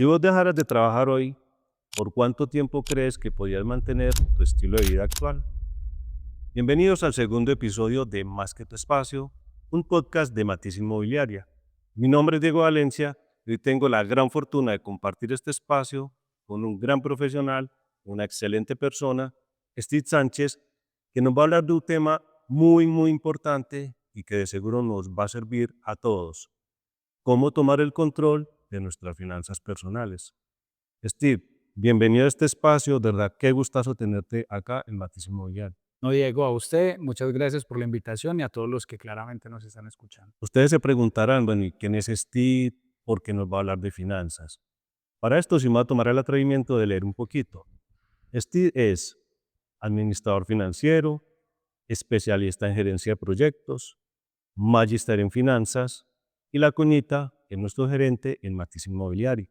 Si vos dejaras de trabajar hoy, ¿por cuánto tiempo crees que podrías mantener tu estilo de vida actual? Bienvenidos al segundo episodio de Más que tu espacio, un podcast de Matiz Inmobiliaria. Mi nombre es Diego Valencia y hoy tengo la gran fortuna de compartir este espacio con un gran profesional, una excelente persona, Steve Sánchez, que nos va a hablar de un tema muy importante y que de seguro nos va a servir a todos: cómo tomar el control de nuestras finanzas personales. Steve, bienvenido a este espacio, de verdad qué gustazo tenerte acá en Matiz Inmobiliaria. No, Diego, a usted muchas gracias por la invitación y a todos los que claramente nos están escuchando. Ustedes se preguntarán, bueno, ¿y quién es Steve? ¿Por qué nos va a hablar de finanzas? Para esto sí me voy a tomar el atrevimiento de leer un poquito. Steve es administrador financiero, especialista en gerencia de proyectos, magíster en finanzas y la cuñita es nuestro gerente en Matiz Inmobiliaria.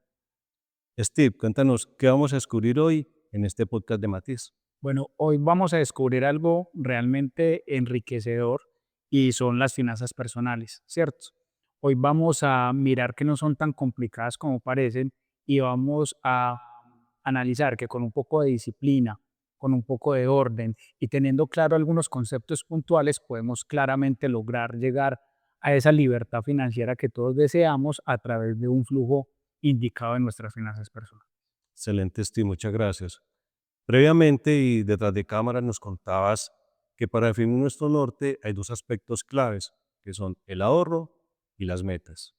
Steve, cuéntanos qué vamos a descubrir hoy en este podcast de Matiz. Bueno, hoy vamos a descubrir algo realmente enriquecedor y son las finanzas personales, ¿cierto? Hoy vamos a mirar que no son tan complicadas como parecen y vamos a analizar que con un poco de disciplina, con un poco de orden y teniendo claro algunos conceptos puntuales, podemos claramente lograr llegar a esa libertad financiera que todos deseamos a través de un flujo indicado en nuestras finanzas personales. Excelente, Steve, muchas gracias. Previamente y detrás de cámara nos contabas que para definir nuestro norte hay dos aspectos claves, que son el ahorro y las metas.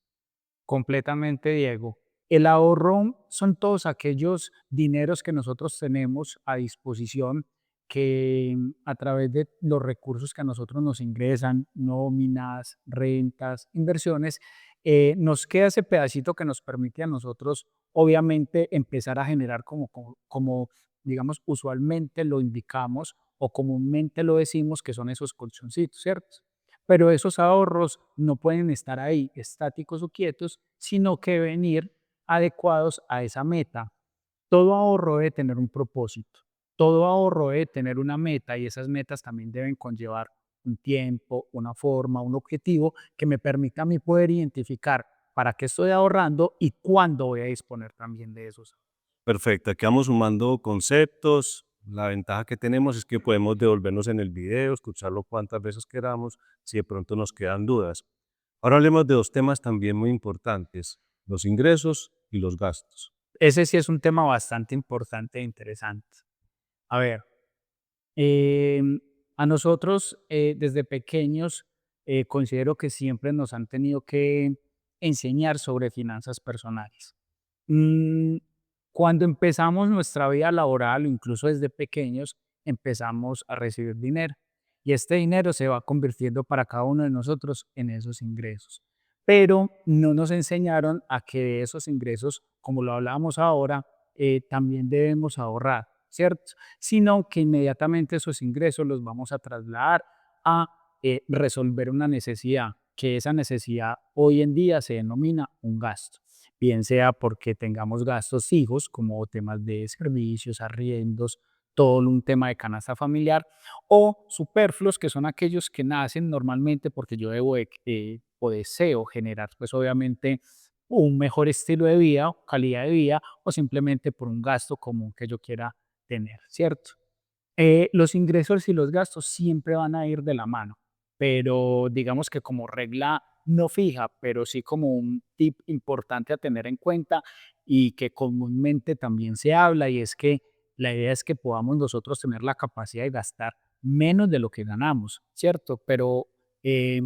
Completamente, Diego. El ahorro son todos aquellos dineros que nosotros tenemos a disposición que a través de los recursos que a nosotros nos ingresan, nóminas, rentas, inversiones, nos queda ese pedacito que nos permite a nosotros, obviamente, empezar a generar como, digamos, usualmente lo indicamos o comúnmente lo decimos, que son esos colchoncitos, ¿cierto? Pero esos ahorros no pueden estar ahí estáticos o quietos, sino que deben ir adecuados a esa meta. Todo ahorro debe tener un propósito, todo ahorro debe tener una meta y esas metas también deben conllevar un tiempo, una forma, un objetivo que me permita a mí poder identificar para qué estoy ahorrando y cuándo voy a disponer también de esos. Perfecto, aquí vamos sumando conceptos. La ventaja que tenemos es que podemos devolvernos en el video, escucharlo cuantas veces queramos, si de pronto nos quedan dudas. Ahora hablemos de dos temas también muy importantes: los ingresos y los gastos. Ese sí es un tema bastante importante e interesante. A ver, Em, a nosotros, desde pequeños, considero que siempre nos han tenido que enseñar sobre finanzas personales. Mm, Cuando empezamos nuestra vida laboral, o incluso desde pequeños, empezamos a recibir dinero. Y este dinero se va convirtiendo para cada uno de nosotros en esos ingresos. Pero no nos enseñaron a que de esos ingresos, como lo hablábamos ahora, también debemos ahorrar, ¿cierto? Sino que inmediatamente esos ingresos los vamos a trasladar a resolver una necesidad, que esa necesidad hoy en día se denomina un gasto, bien sea porque tengamos gastos fijos como temas de servicios, arriendos, todo un tema de canasta familiar, o superfluos, que son aquellos que nacen normalmente porque yo debo o deseo generar, pues obviamente, un mejor estilo de vida, o calidad de vida, o simplemente por un gasto común que yo quiera tener, ¿cierto? Los ingresos y los gastos siempre van a ir de la mano, pero digamos que como regla no fija, pero sí como un tip importante a tener en cuenta y que comúnmente también se habla, y es que la idea es que podamos nosotros tener la capacidad de gastar menos de lo que ganamos, ¿cierto? Pero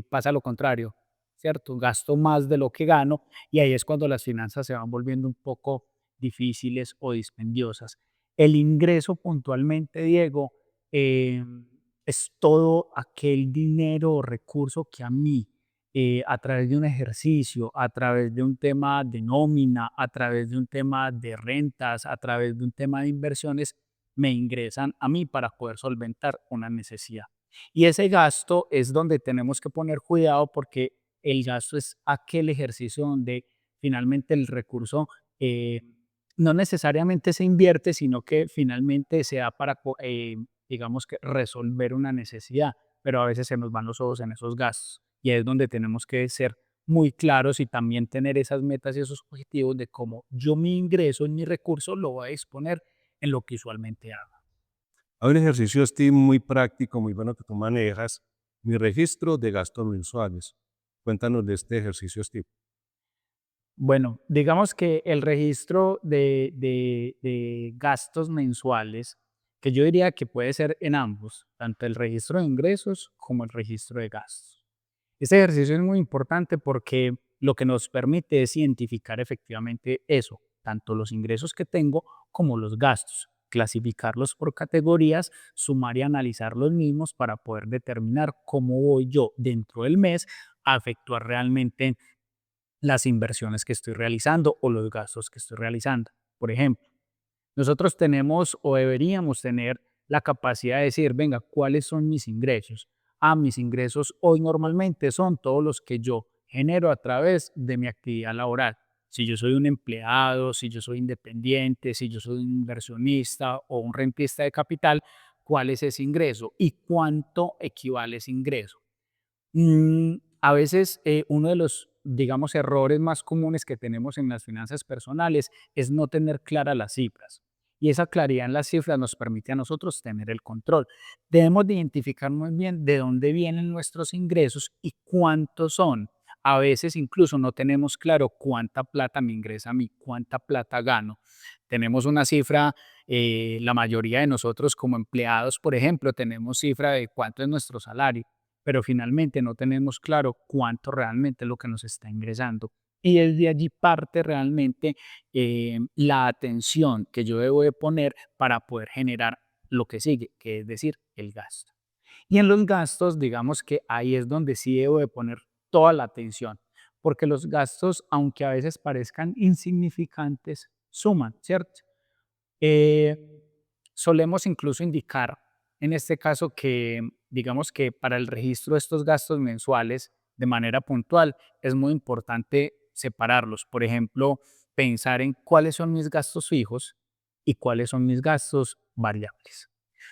pasa lo contrario, ¿cierto? Gasto más de lo que gano y ahí es cuando las finanzas se van volviendo un poco difíciles o dispendiosas. El ingreso puntualmente, Diego, es todo aquel dinero o recurso que a mí, a través de un ejercicio, a través de un tema de nómina, a través de un tema de rentas, a través de un tema de inversiones, me ingresan a mí para poder solventar una necesidad. Y ese gasto es donde tenemos que poner cuidado porque el gasto es aquel ejercicio donde finalmente el recurso eh, no necesariamente se invierte, sino que finalmente se da para, digamos que resolver una necesidad, pero a veces se nos van los ojos en esos gastos y es donde tenemos que ser muy claros y también tener esas metas y esos objetivos de cómo yo mi ingreso, mi recurso lo voy a disponer en lo que usualmente hago. Hay un ejercicio, Steve, muy práctico, muy bueno que tú manejas, mi registro de gastos mensuales. Cuéntanos de este ejercicio, Steve. Bueno, digamos que el registro de gastos mensuales, que yo diría que puede ser en ambos, tanto el registro de ingresos como el registro de gastos. Este ejercicio es muy importante porque lo que nos permite es identificar efectivamente eso, tanto los ingresos que tengo como los gastos, clasificarlos por categorías, sumar y analizar los mismos para poder determinar cómo voy yo dentro del mes a efectuar realmente las inversiones que estoy realizando o los gastos que estoy realizando. Por ejemplo, nosotros tenemos o deberíamos tener la capacidad de decir, venga, ¿cuáles son mis ingresos? Mis ingresos hoy normalmente son todos los que yo genero a través de mi actividad laboral. Si yo soy un empleado, si yo soy independiente, si yo soy un inversionista o un rentista de capital, ¿cuál es ese ingreso y cuánto equivale ese ingreso? A veces, uno de los, digamos, errores más comunes que tenemos en las finanzas personales es no tener claras las cifras. Y esa claridad en las cifras nos permite a nosotros tener el control. Debemos de identificar muy bien de dónde vienen nuestros ingresos y cuántos son. A veces incluso no tenemos claro cuánta plata me ingresa a mí, cuánta plata gano. Tenemos una cifra, la mayoría de nosotros como empleados, por ejemplo, tenemos cifra de cuánto es nuestro salario, pero finalmente no tenemos claro cuánto realmente es lo que nos está ingresando. Y desde allí parte realmente la atención que yo debo de poner para poder generar lo que sigue, que es decir, el gasto. Y en los gastos, digamos que ahí es donde sí debo de poner toda la atención, porque los gastos, aunque a veces parezcan insignificantes, suman, ¿cierto? Eh, Solemos incluso indicar, en este caso, que digamos que para el registro de estos gastos mensuales, de manera puntual, es muy importante separarlos. Por ejemplo, pensar en cuáles son mis gastos fijos y cuáles son mis gastos variables.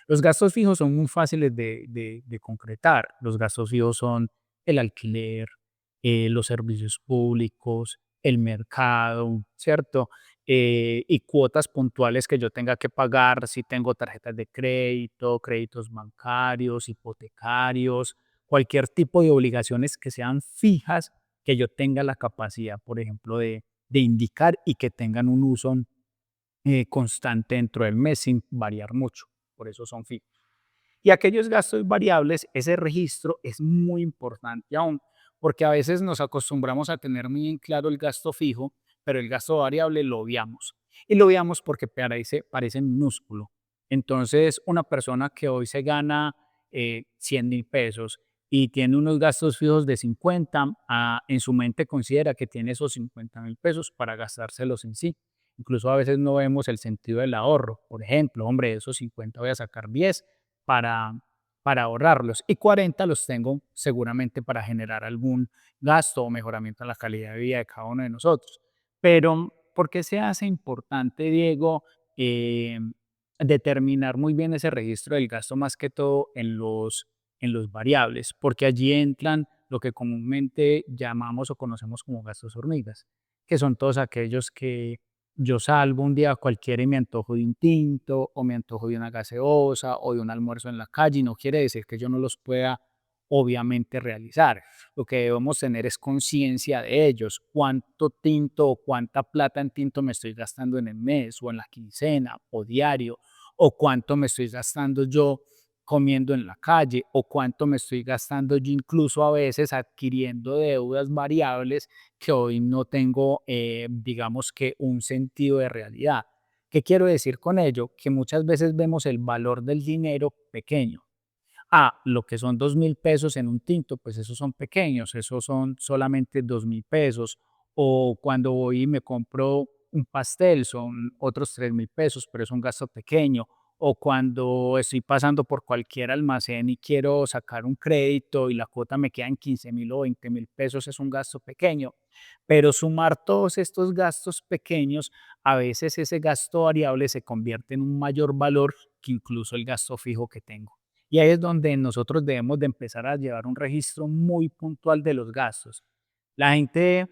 Los gastos fijos son muy fáciles de concretar. Los gastos fijos son el alquiler, los servicios públicos, el mercado, ¿cierto? Y cuotas puntuales que yo tenga que pagar si tengo tarjetas de crédito, créditos bancarios, hipotecarios, cualquier tipo de obligaciones que sean fijas que yo tenga la capacidad, por ejemplo, de indicar y que tengan un uso constante dentro del mes sin variar mucho. Por eso son fijos. Y aquellos gastos variables, ese registro es muy importante aún, porque a veces nos acostumbramos a tener muy en claro el gasto fijo, pero el gasto variable lo obviamos. Y lo obviamos porque parece minúsculo. Entonces, una persona que hoy se gana 100.000 pesos y tiene unos gastos fijos de 50, en su mente considera que tiene esos 50.000 pesos para gastárselos en sí. Incluso a veces no vemos el sentido del ahorro. Por ejemplo, hombre, de esos 50 voy a sacar 10 para, para ahorrarlos y 40 los tengo seguramente para generar algún gasto o mejoramiento en la calidad de vida de cada uno de nosotros. Pero, ¿por qué se hace importante, Diego, eh, determinar muy bien ese registro del gasto más que todo en los variables? Porque allí entran lo que comúnmente llamamos o conocemos como gastos hormigas, que son todos aquellos que yo salgo un día cualquiera y me antojo de un tinto, o me antojo de una gaseosa, o de un almuerzo en la calle, y no quiere decir que yo no los pueda obviamente realizar. Lo que debemos tener es conciencia de ellos, cuánto tinto o cuánta plata en tinto me estoy gastando en el mes, o en la quincena, o diario, o cuánto me estoy gastando yo comiendo en la calle, o cuánto me estoy gastando yo incluso a veces adquiriendo deudas variables que hoy no tengo, digamos que un sentido de realidad. ¿Qué quiero decir con ello? Que muchas veces vemos el valor del dinero pequeño. Lo que son 2.000 pesos en un tinto, pues esos son pequeños, esos son solamente 2.000 pesos. O cuando voy y me compro un pastel, son otros 3.000 pesos, pero es un gasto pequeño. O cuando estoy pasando por cualquier almacén y quiero sacar un crédito y la cuota me queda en 15.000 o 20.000 pesos, es un gasto pequeño. Pero sumar todos estos gastos pequeños, a veces ese gasto variable se convierte en un mayor valor que incluso el gasto fijo que tengo. Y ahí es donde nosotros debemos de empezar a llevar un registro muy puntual de los gastos. La gente,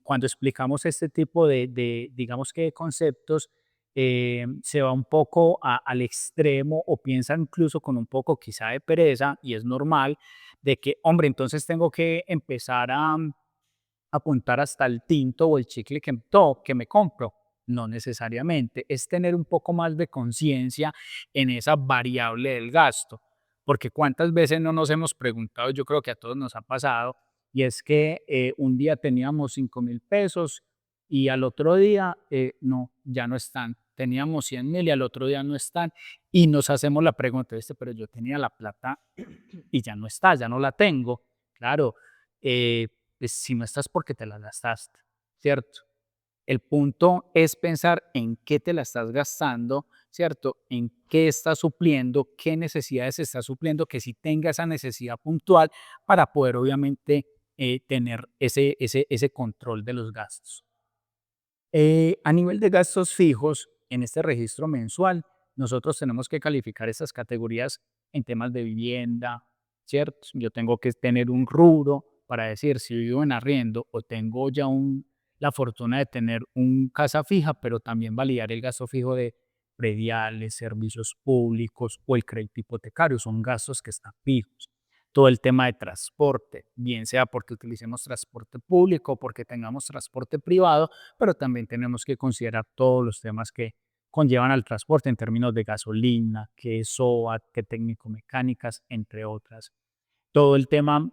cuando explicamos este tipo digamos que de conceptos, se va un poco al extremo o piensa incluso con un poco quizá de pereza, y es normal, de que, hombre, entonces tengo que empezar a apuntar hasta el tinto o el chicle que me compro. No necesariamente, es tener un poco más de conciencia en esa variable del gasto, porque cuántas veces no nos hemos preguntado, yo creo que a todos nos ha pasado, y es que un día teníamos 5.000 pesos y al otro día no, ya no están. Teníamos 100.000 y al otro día no están. Y nos hacemos la pregunta, ¿viste? Pero yo tenía la plata y ya no está, ya no la tengo. Claro, eh, pues si no estás porque te la gastaste, ¿cierto? El punto es pensar en qué te la estás gastando, ¿cierto? En qué estás supliendo, qué necesidades estás supliendo, que si tenga esa necesidad puntual para poder obviamente tener ese control de los gastos. A nivel de gastos fijos, en este registro mensual, nosotros tenemos que calificar estas categorías en temas de vivienda, ¿cierto? Yo tengo que tener un rubro para decir si vivo en arriendo o tengo ya la fortuna de tener un casa fija, pero también validar el gasto fijo de prediales, servicios públicos o el crédito hipotecario. Son gastos que están fijos. Todo el tema de transporte, bien sea porque utilicemos transporte público o porque tengamos transporte privado, pero también tenemos que considerar todos los temas que conllevan al transporte en términos de gasolina, que SOAT, que técnico-mecánicas, entre otras. Todo el tema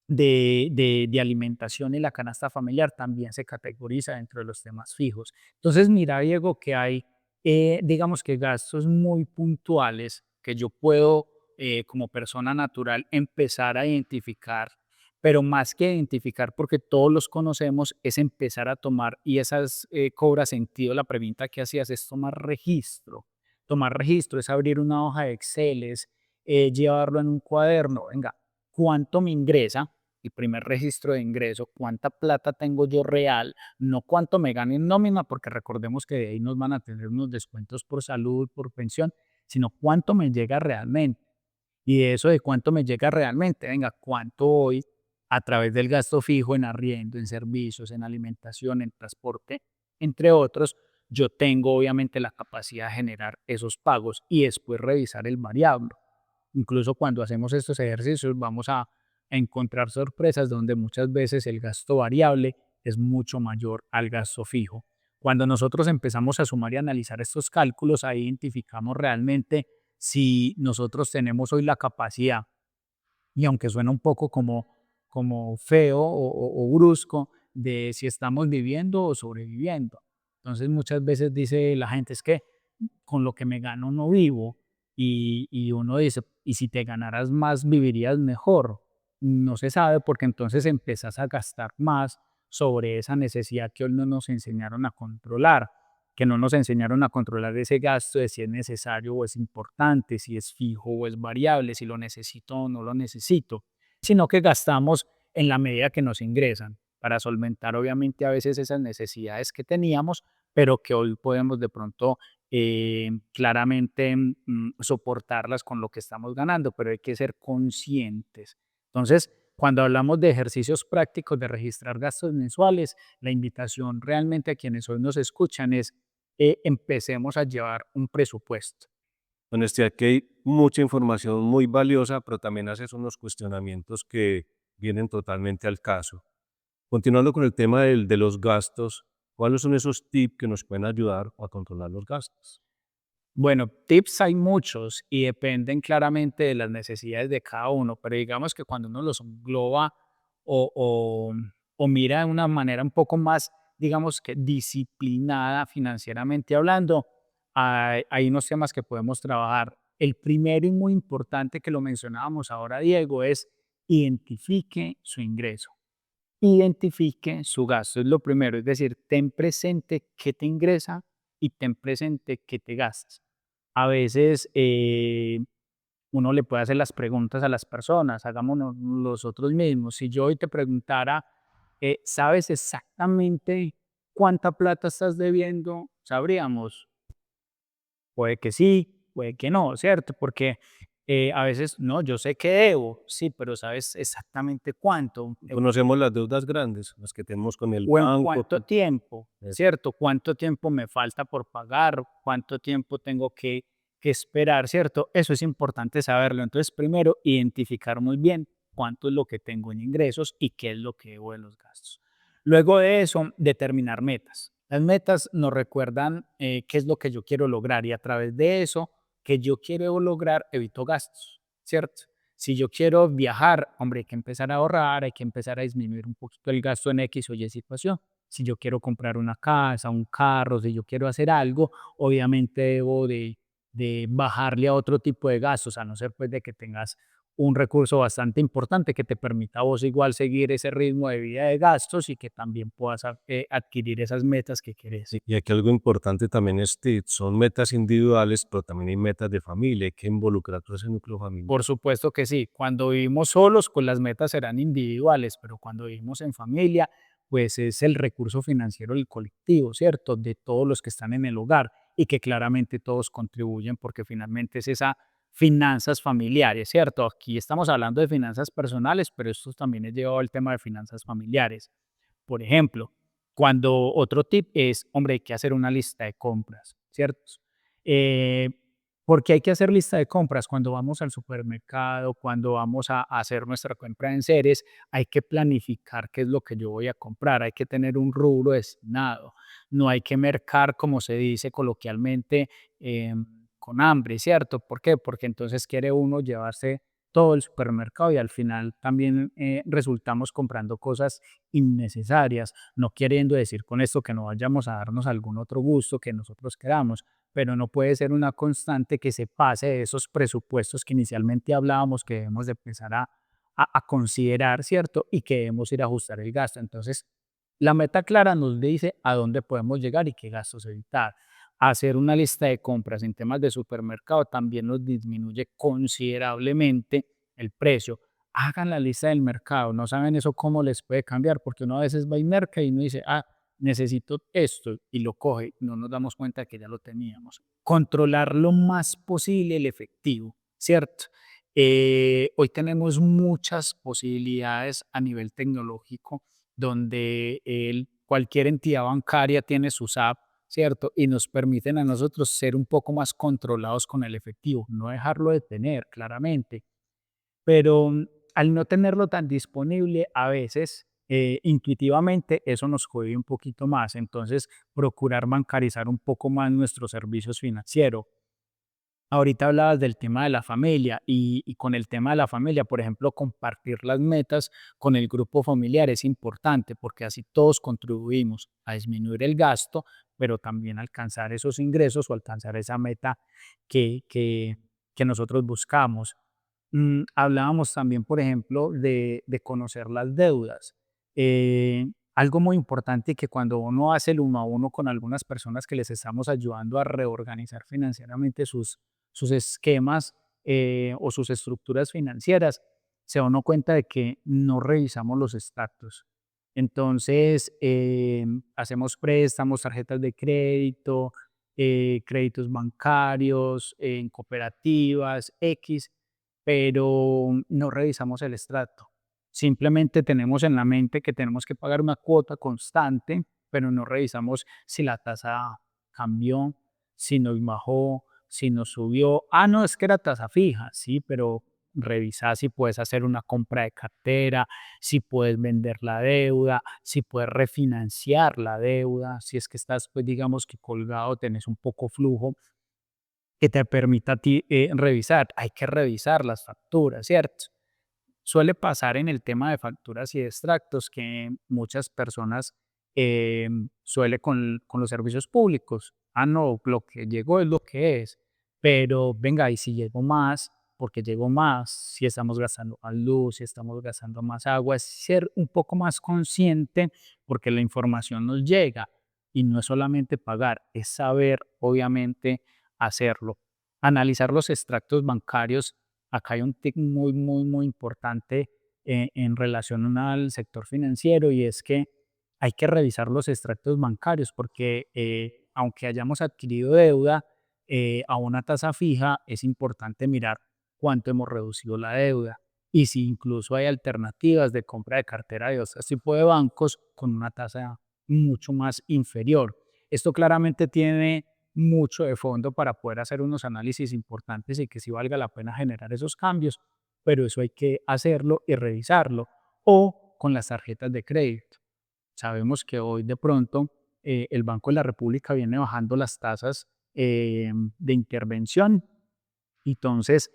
de alimentación y la canasta familiar también se categoriza dentro de los temas fijos. Entonces, mira, Diego, que hay, digamos que gastos muy puntuales que yo puedo, como persona natural, empezar a identificar, pero más que identificar, porque todos los conocemos, es empezar a tomar, y esas cobra sentido la pregunta que hacías, es tomar registro. Tomar registro es abrir una hoja de Excel, es llevarlo en un cuaderno. Venga, ¿cuánto me ingresa? El primer registro de ingreso, cuánta plata tengo yo real, no cuánto me gano en nómina, porque recordemos que de ahí nos van a tener unos descuentos por salud, por pensión, sino cuánto me llega realmente. Y de eso de cuánto me llega realmente, venga, cuánto hoy a través del gasto fijo en arriendo, en servicios, en alimentación, en transporte, entre otros, yo tengo obviamente la capacidad de generar esos pagos y después revisar el variable. Incluso cuando hacemos estos ejercicios vamos a encontrar sorpresas donde muchas veces el gasto variable es mucho mayor al gasto fijo. Cuando nosotros empezamos a sumar y analizar estos cálculos, ahí identificamos realmente si nosotros tenemos hoy la capacidad, y aunque suena un poco como feo o brusco, de si estamos viviendo o sobreviviendo. Entonces muchas veces dice la gente, es que con lo que me gano no vivo, y uno dice, ¿y si te ganaras más vivirías mejor? No se sabe porque entonces empezás a gastar más sobre esa necesidad que hoy no nos enseñaron a controlar, que no nos enseñaron a controlar ese gasto de si es necesario o es importante, si es fijo o es variable, si lo necesito o no lo necesito, sino que gastamos en la medida que nos ingresan para solventar obviamente a veces esas necesidades que teníamos, pero que hoy podemos de pronto claramente soportarlas con lo que estamos ganando, pero hay que ser conscientes. Entonces, cuando hablamos de ejercicios prácticos de registrar gastos mensuales, la invitación realmente a quienes hoy nos escuchan es empecemos a llevar un presupuesto. Honestidad, que hay mucha información muy valiosa, pero también haces unos cuestionamientos que vienen totalmente al caso. Continuando con el tema de los gastos, ¿cuáles son esos tips que nos pueden ayudar a controlar los gastos? Bueno, tips hay muchos y dependen claramente de las necesidades de cada uno, pero digamos que cuando uno los engloba o, o, o mira de una manera un poco más, digamos que disciplinada financieramente hablando, hay unos temas que podemos trabajar. El primero y muy importante que lo mencionábamos ahora, Diego, es identifique su ingreso, identifique su gasto, es lo primero, es decir, ten presente qué te ingresa y ten presente qué te gastas. A veces uno le puede hacer las preguntas a las personas, hagámonos nosotros mismos. Si yo hoy te preguntara, ¿sabes exactamente cuánta plata estás debiendo? Sabríamos. Puede que sí, puede que no, ¿cierto? Porque A veces, no, yo sé que debo, sí, pero ¿sabes exactamente cuánto? Conocemos las deudas grandes, las que tenemos con el O en banco. cuánto tiempo, Eso. ¿cierto? ¿Cuánto tiempo me falta por pagar? ¿Cuánto tiempo tengo que esperar, ¿cierto? Eso es importante saberlo. Entonces, primero, identificar muy bien cuánto es lo que tengo en ingresos y qué es lo que debo de los gastos. Luego de eso, determinar metas. Las metas nos recuerdan qué es lo que yo quiero lograr y a través de eso que yo quiero lograr evito gastos, ¿cierto? Si yo quiero viajar, hombre, hay que empezar a ahorrar, hay que empezar a disminuir un poquito el gasto en X o Y situación. Si yo quiero comprar una casa, un carro, si yo quiero hacer algo, obviamente debo de bajarle a otro tipo de gastos, a no ser pues de que tengas un recurso bastante importante que te permita a vos igual seguir ese ritmo de vida de gastos y que también puedas adquirir esas metas que querés. Y aquí algo importante también es que son metas individuales, pero también hay metas de familia, hay que involucrar todo ese núcleo familiar. Por supuesto que sí. Cuando vivimos solos, pues las metas serán individuales, pero cuando vivimos en familia, pues es el recurso financiero del colectivo, ¿cierto? De todos los que están en el hogar y que claramente todos contribuyen porque finalmente es esa finanzas familiares, ¿cierto? Aquí estamos hablando de finanzas personales, pero esto también es llevado al tema de finanzas familiares. Por ejemplo, cuando otro tip es, hombre, hay que hacer una lista de compras, ¿cierto? Eh, ¿Por qué hay que hacer lista de compras? Cuando vamos al supermercado, cuando vamos a hacer nuestra compra en series, hay que planificar qué es lo que yo voy a comprar, hay que tener un rubro destinado, no hay que mercar, como se dice coloquialmente, con hambre, ¿cierto? ¿Por qué? Porque entonces quiere uno llevarse todo el supermercado y al final también resultamos comprando cosas innecesarias, no queriendo decir con esto que no vayamos a darnos algún otro gusto que nosotros queramos, pero no puede ser una constante que se pase de esos presupuestos que inicialmente hablábamos que debemos de empezar a considerar, ¿cierto? Y que debemos ir a ajustar el gasto. Entonces, la meta clara nos dice a dónde podemos llegar y qué gastos evitar. Hacer una lista de compras en temas de supermercado también nos disminuye considerablemente el precio. Hagan la lista del mercado, no saben eso cómo les puede cambiar, porque uno a veces va y merca y uno dice, necesito esto y lo coge, no nos damos cuenta que ya lo teníamos. Controlar lo más posible el efectivo, ¿cierto? Hoy tenemos muchas posibilidades a nivel tecnológico donde cualquier entidad bancaria tiene sus apps, ¿cierto? Y nos permiten a nosotros ser un poco más controlados con el efectivo, no dejarlo de tener, claramente, pero al no tenerlo tan disponible, a veces intuitivamente eso nos jode un poquito más. Entonces, procurar bancarizar un poco más nuestros servicios financieros. Ahorita hablabas del tema de la familia y con el tema de la familia, por ejemplo, compartir las metas con el grupo familiar es importante porque así todos contribuimos a disminuir el gasto, pero también alcanzar esos ingresos o alcanzar esa meta que nosotros buscamos. Hablábamos también, por ejemplo, de conocer las deudas. Algo muy importante que cuando uno hace el uno a uno con algunas personas que les estamos ayudando a reorganizar financieramente sus esquemas o sus estructuras financieras, se da uno cuenta de que no revisamos los extractos. Entonces, hacemos préstamos, tarjetas de crédito, créditos bancarios, en cooperativas, X, pero no revisamos el extracto. Simplemente tenemos en la mente que tenemos que pagar una cuota constante, pero no revisamos si la tasa cambió, si nos bajó, si nos subió. No, es que era tasa fija, sí, pero revisa si puedes hacer una compra de cartera, si puedes vender la deuda, si puedes refinanciar la deuda, si es que estás, pues digamos que colgado, tenés un poco flujo que te permita a ti revisar. Hay que revisar las facturas, ¿cierto? Suele pasar en el tema de facturas y extractos que muchas personas suele con los servicios públicos. No, lo que llegó es lo que es. Pero venga, y si llegó más, porque llegó más, si estamos gastando más luz, si estamos gastando más agua, es ser un poco más consciente porque la información nos llega y no es solamente pagar, es saber, obviamente, hacerlo. Analizar los extractos bancarios. Acá hay un tip muy, muy, muy importante en relación al sector financiero y es que hay que revisar los extractos bancarios porque aunque hayamos adquirido deuda a una tasa fija, es importante mirar cuánto hemos reducido la deuda y si incluso hay alternativas de compra de cartera de otros tipo de bancos con una tasa mucho más inferior. Esto claramente tiene mucho de fondo para poder hacer unos análisis importantes y que sí valga la pena generar esos cambios, pero eso hay que hacerlo y revisarlo. O con las tarjetas de crédito. Sabemos que hoy de pronto el Banco de la República viene bajando las tasas de intervención, entonces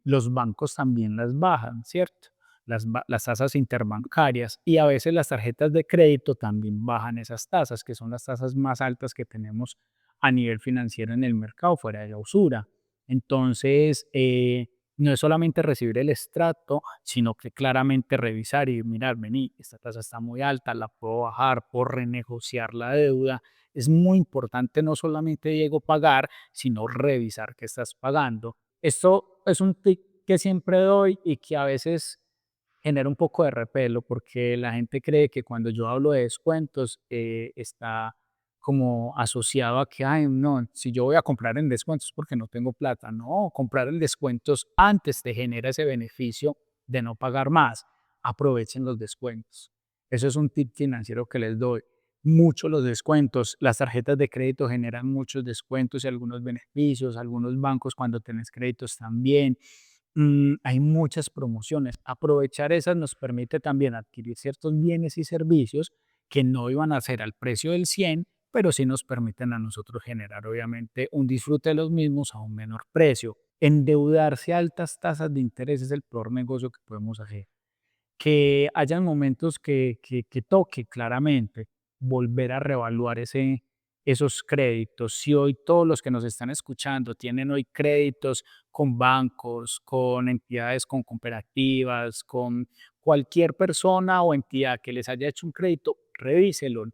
los bancos también las bajan, ¿cierto? Las tasas interbancarias y a veces las tarjetas de crédito también bajan esas tasas, que son las tasas más altas que tenemos a nivel financiero en el mercado, fuera de la usura. Entonces, no es solamente recibir el extracto, sino que claramente revisar y mirar, vení, esta tasa está muy alta, la puedo bajar, por renegociar la deuda. Es muy importante no solamente, Diego, pagar, sino revisar qué estás pagando. Esto es un tip que siempre doy y que a veces genera un poco de repelo porque la gente cree que cuando yo hablo de descuentos está como asociado a que, ay, no, si yo voy a comprar en descuentos porque no tengo plata. No, comprar en descuentos antes te genera ese beneficio de no pagar más. Aprovechen los descuentos. Eso es un tip financiero que les doy. Mucho los descuentos. Las tarjetas de crédito generan muchos descuentos y algunos beneficios. Algunos bancos cuando tenés créditos también. Hay muchas promociones. Aprovechar esas nos permite también adquirir ciertos bienes y servicios que no iban a ser al precio del 100, pero sí nos permiten a nosotros generar obviamente un disfrute de los mismos a un menor precio. Endeudarse a altas tasas de interés es el peor negocio que podemos hacer. Que hayan momentos que toque claramente volver a reevaluar esos créditos. Si hoy todos los que nos están escuchando tienen hoy créditos con bancos, con entidades, con cooperativas, con cualquier persona o entidad que les haya hecho un crédito, revíselo.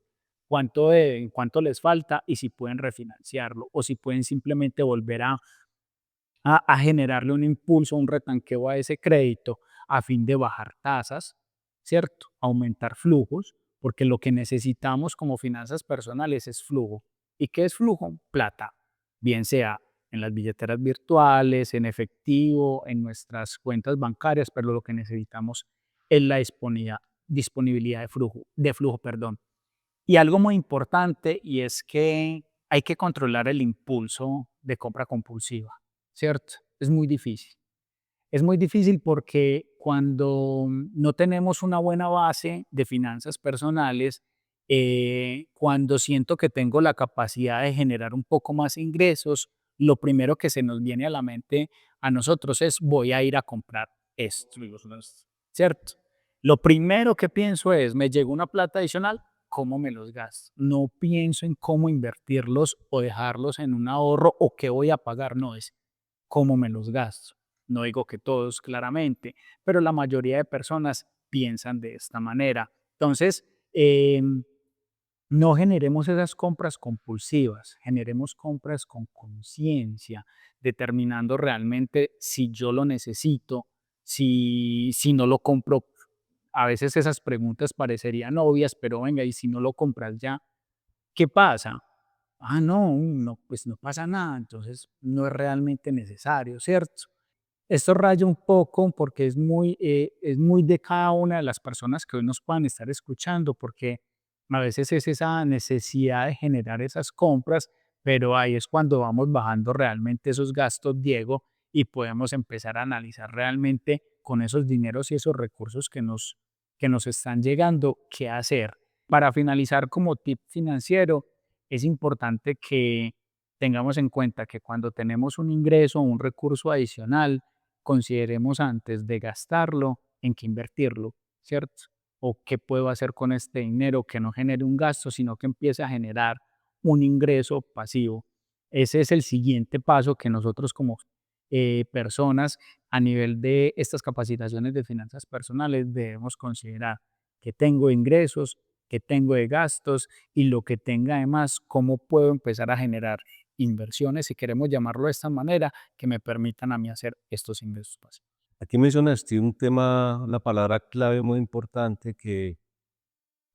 Cuánto deben, cuánto les falta y si pueden refinanciarlo o si pueden simplemente volver a generarle un impulso, un retanqueo a ese crédito a fin de bajar tasas, ¿cierto? Aumentar flujos, porque lo que necesitamos como finanzas personales es flujo. ¿Y qué es flujo? Plata, bien sea en las billeteras virtuales, en efectivo, en nuestras cuentas bancarias, pero lo que necesitamos es la disponibilidad de flujo, perdón. Y algo muy importante y es que hay que controlar el impulso de compra compulsiva, ¿cierto? Es muy difícil. Es muy difícil porque cuando no tenemos una buena base de finanzas personales, cuando siento que tengo la capacidad de generar un poco más ingresos, lo primero que se nos viene a la mente a nosotros es voy a ir a comprar esto, ¿cierto? Lo primero que pienso es, me llegó una plata adicional, ¿cómo me los gasto? No pienso en cómo invertirlos o dejarlos en un ahorro o qué voy a pagar, no, es cómo me los gasto. No digo que todos claramente, pero la mayoría de personas piensan de esta manera. Entonces, no generemos esas compras compulsivas, generemos compras con conciencia, determinando realmente si yo lo necesito, si no lo compro. A veces esas preguntas parecerían obvias, pero venga, y si no lo compras ya, ¿qué pasa? Ah, no, no, pues no pasa nada, entonces no es realmente necesario, ¿cierto? Esto raya un poco porque es muy de cada una de las personas que hoy nos puedan estar escuchando, porque a veces es esa necesidad de generar esas compras, pero ahí es cuando vamos bajando realmente esos gastos, Diego, y podemos empezar a analizar realmente con esos dineros y esos recursos que nos están llegando, qué hacer. Para finalizar, como tip financiero, es importante que tengamos en cuenta que cuando tenemos un ingreso o un recurso adicional, consideremos antes de gastarlo en qué invertirlo, ¿cierto? O qué puedo hacer con este dinero que no genere un gasto, sino que empiece a generar un ingreso pasivo. Ese es el siguiente paso que nosotros como personas a nivel de estas capacitaciones de finanzas personales debemos considerar que tengo ingresos, que tengo de gastos y lo que tenga además, cómo puedo empezar a generar inversiones, si queremos llamarlo de esta manera, que me permitan a mí hacer estos ingresos pasivos. Aquí mencionaste un tema, una palabra clave muy importante que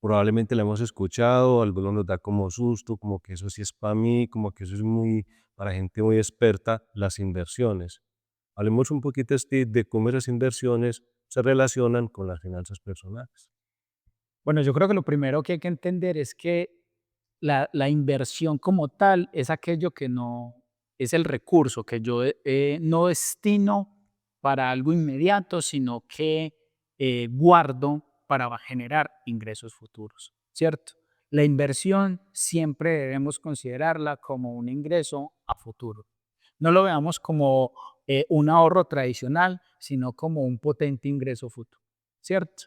probablemente la hemos escuchado, a algunos nos da como susto, como que eso sí es para mí, como que eso es muy para gente muy experta, las inversiones. Hablemos un poquito, Steve, de cómo esas inversiones se relacionan con las finanzas personales. Bueno, yo creo que lo primero que hay que entender es que la inversión como tal es aquello que no es el recurso que yo no destino para algo inmediato, sino que guardo para generar ingresos futuros, ¿cierto? La inversión siempre debemos considerarla como un ingreso a futuro. No lo veamos como un ahorro tradicional, sino como un potente ingreso futuro, ¿cierto?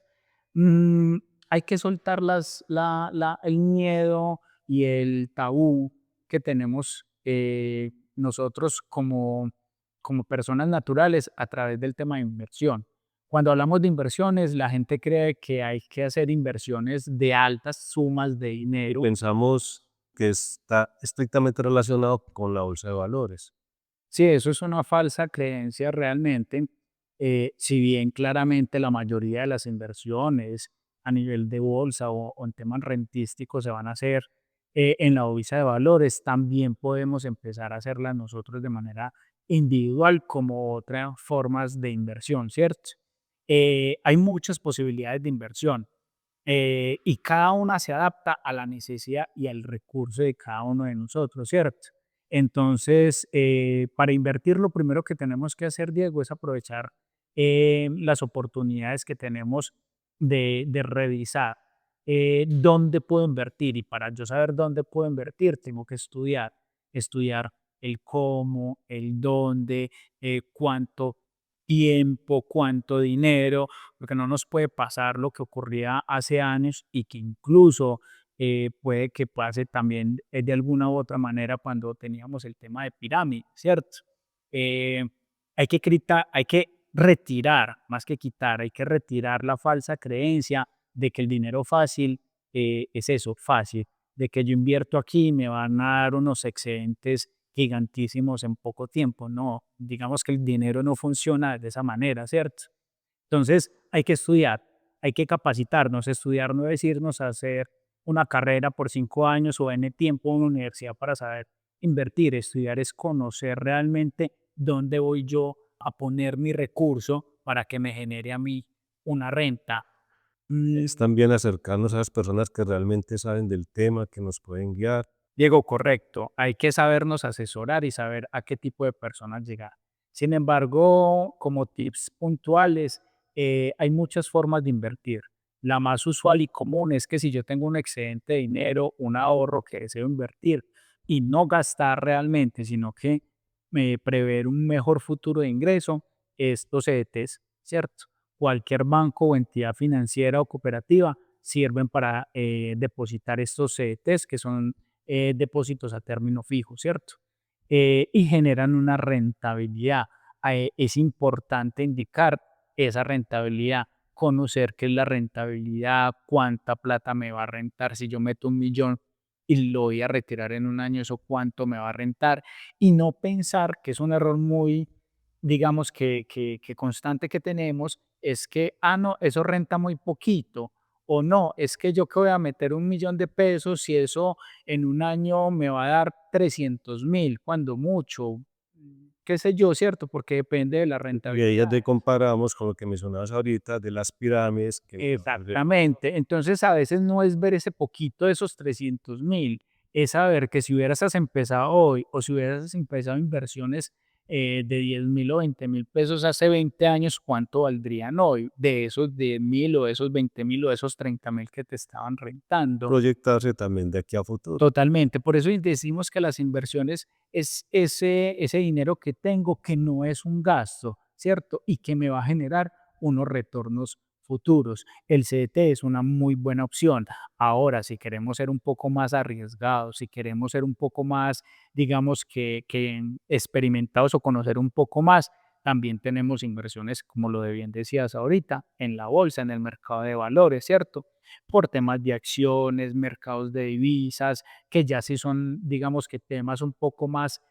Mm, Hay que soltar el miedo y el tabú que tenemos nosotros como personas naturales a través del tema de inversión. Cuando hablamos de inversiones, la gente cree que hay que hacer inversiones de altas sumas de Y dinero. pensamos que está estrictamente relacionado con la bolsa de valores. Sí, eso es una falsa creencia realmente. Si bien claramente la mayoría de las inversiones a nivel de bolsa o en temas rentísticos se van a hacer en la bolsa de valores, también podemos empezar a hacerlas nosotros de manera individual como otras formas de inversión, ¿cierto? Hay muchas posibilidades de inversión y cada una se adapta a la necesidad y al recurso de cada uno de nosotros, ¿cierto? Entonces, para invertir, lo primero que tenemos que hacer, Diego, es aprovechar las oportunidades que tenemos de revisar dónde puedo invertir. Y para yo saber dónde puedo invertir, tengo que estudiar el cómo, el dónde, cuánto tiempo, cuánto dinero, porque no nos puede pasar lo que ocurría hace años y que incluso puede que pase también de alguna u otra manera cuando teníamos el tema de pirámide, ¿cierto? Eh, hay que retirar, más que quitar, hay que retirar la falsa creencia de que el dinero fácil es eso, fácil, de que yo invierto aquí y me van a dar unos excedentes gigantísimos en poco tiempo. No, digamos que el dinero no funciona de esa manera, ¿cierto? Entonces, hay que estudiar, hay que capacitarnos. Estudiar no es irnos a hacer una carrera por 5 años o N tiempo en una universidad para saber invertir. Estudiar es conocer realmente dónde voy yo a poner mi recurso para que me genere a mí una renta. Mm, Es también acercarnos a las personas que realmente saben del tema, que nos pueden guiar. Diego, correcto. Hay que sabernos asesorar y saber a qué tipo de personas llegar. Sin embargo, como tips puntuales, hay muchas formas de invertir. La más usual y común es que si yo tengo un excedente de dinero, un ahorro que deseo invertir y no gastar realmente, sino que prever un mejor futuro de ingreso, estos CDTs, ¿cierto? Cualquier banco o entidad financiera o cooperativa sirven para depositar estos CDTs, que son depósitos a término fijo, ¿cierto? Y generan una rentabilidad. Es importante indicar esa rentabilidad, conocer qué es la rentabilidad, cuánta plata me va a rentar si yo meto 1.000.000 y lo voy a retirar en un año, eso cuánto me va a rentar, y no pensar que es un error muy, digamos, que constante que tenemos, es que, ah, no, eso renta muy poquito, o no, es que yo que voy a meter 1.000.000 de pesos y eso en un año me va a dar 300.000, cuando mucho, qué sé yo, ¿cierto? Porque depende de la Y ahí rentabilidad. ya te comparamos con lo que mencionabas ahorita de las pirámides, que Exactamente. Entonces, a veces no es ver ese poquito de esos 300.000, es saber que si hubieras empezado hoy o si hubieras empezado inversiones de 10.000 o 20.000 pesos hace 20 años, ¿cuánto valdrían hoy? De esos 10.000 o de esos 20.000 o de esos 30.000 que te estaban rentando. proyectarse también de aquí a futuro. Totalmente. Por eso decimos que las inversiones es ese dinero que tengo que no es un gasto, ¿cierto? Y que me va a generar unos retornos futuros. El CDT es una muy buena opción. Ahora, si queremos ser un poco más arriesgados, si queremos ser un poco más, digamos que experimentados o conocer un poco más, también tenemos inversiones, como lo de bien decías ahorita, en la bolsa, en el mercado de valores, ¿cierto? Por temas de acciones, mercados de divisas, que ya sí son, digamos que temas un poco más,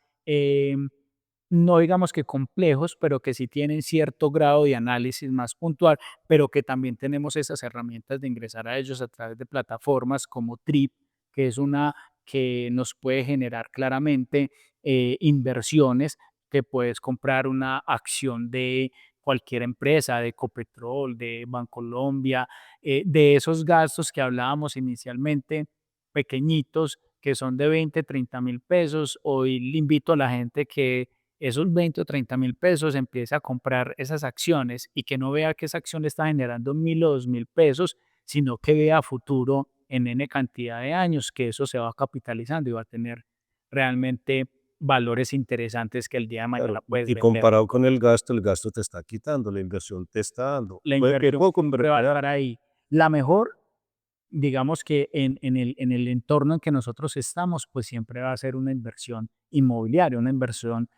no digamos que complejos, pero que sí tienen cierto grado de análisis más puntual, pero que también tenemos esas herramientas de ingresar a ellos a través de plataformas como Trip, que es una que nos puede generar claramente inversiones que puedes comprar una acción de cualquier empresa, de Ecopetrol, de Bancolombia, de esos gastos que hablábamos inicialmente, pequeñitos, que son de 20, 30.000 pesos. Hoy le invito a la gente que esos 20 o 30.000 pesos empiece a comprar esas acciones y que no vea que esa acción le está generando 1.000 o 2.000 pesos, sino que vea a futuro en N cantidad de años que eso se va capitalizando y va a tener realmente valores interesantes que el día de mañana Claro, puedes y vender. comparado con el gasto te está quitando, la inversión te está dando. La Puede que inversión poco, pero siempre va a te estar ahí. La mejor, digamos que en el entorno en que nosotros estamos, pues siempre va a ser una inversión inmobiliaria, una inversión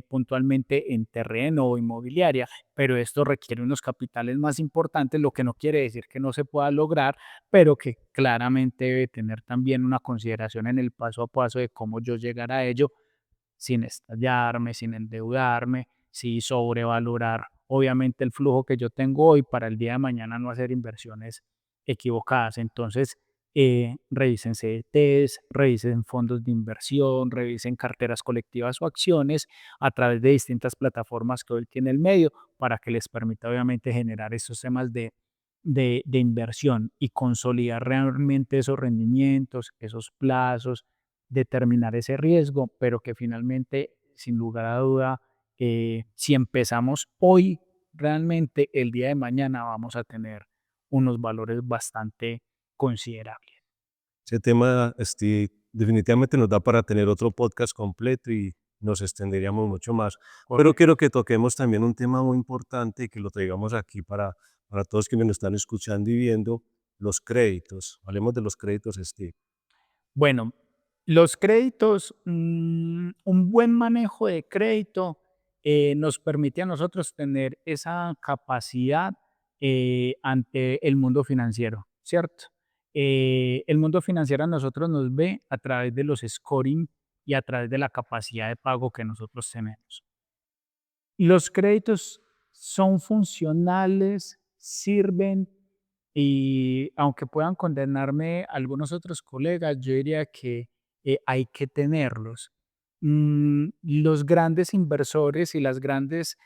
puntualmente en terreno o inmobiliaria, pero esto requiere unos capitales más importantes, lo que no quiere decir que no se pueda lograr, pero que claramente debe tener también una consideración en el paso a paso de cómo yo llegar a ello sin estallarme, sin endeudarme, sin sobrevalorar, obviamente, el flujo que yo tengo hoy para el día de mañana no hacer inversiones equivocadas. Entonces, revisen CDTs, revisen fondos de inversión, revisen carteras colectivas o acciones a través de distintas plataformas que hoy tiene el medio para que les permita, obviamente, generar esos temas de inversión y consolidar realmente esos rendimientos, esos plazos, determinar ese riesgo, pero que finalmente, sin lugar a duda, si empezamos hoy, realmente el día de mañana vamos a tener unos valores bastante considerables. ese tema, definitivamente nos da para tener otro podcast completo y nos extenderíamos mucho más. Pero Correcto. quiero que toquemos también un tema muy importante y que lo traigamos aquí para todos quienes nos están escuchando y viendo, los créditos. Hablemos de los créditos, Steve. Bueno, los créditos, un buen manejo de crédito nos permite a nosotros tener esa capacidad ante el mundo financiero, ¿cierto? El mundo financiero a nosotros nos ve a través de los scoring y a través de la capacidad de pago que nosotros tenemos. Los créditos son funcionales, sirven y aunque puedan condenarme algunos otros colegas, yo diría que hay que tenerlos. Los grandes inversores y las grandes